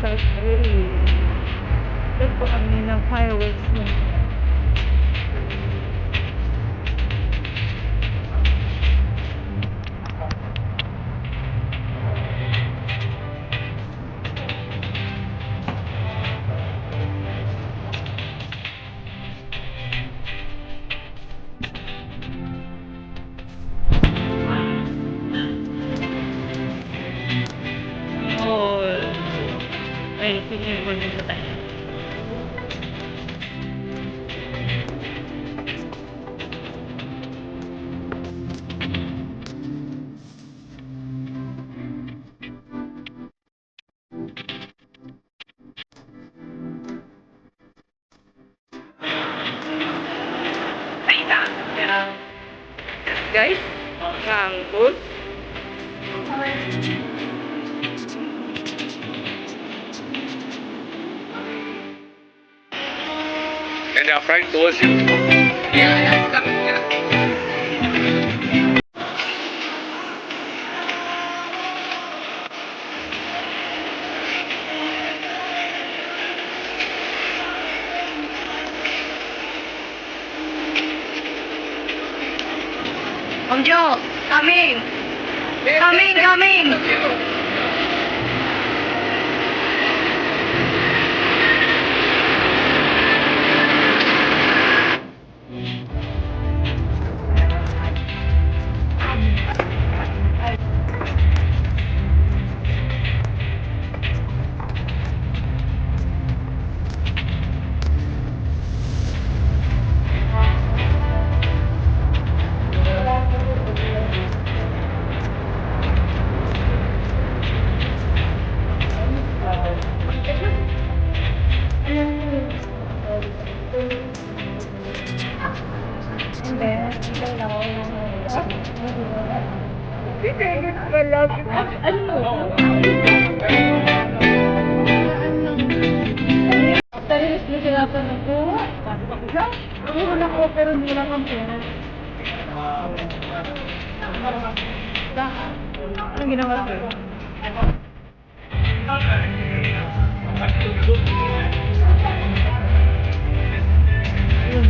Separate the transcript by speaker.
Speaker 1: Saturday. Doon po kami ng fireworks mo. Ay, sige, mag-isa tayo. Ay, guys, ang food.
Speaker 2: And our front doors.
Speaker 1: Ma'am Jo, coming! Coming! Talis na sila pa na po. Puro na ko, pero hindi lang ang pera. Anong ginawa ko? Yun.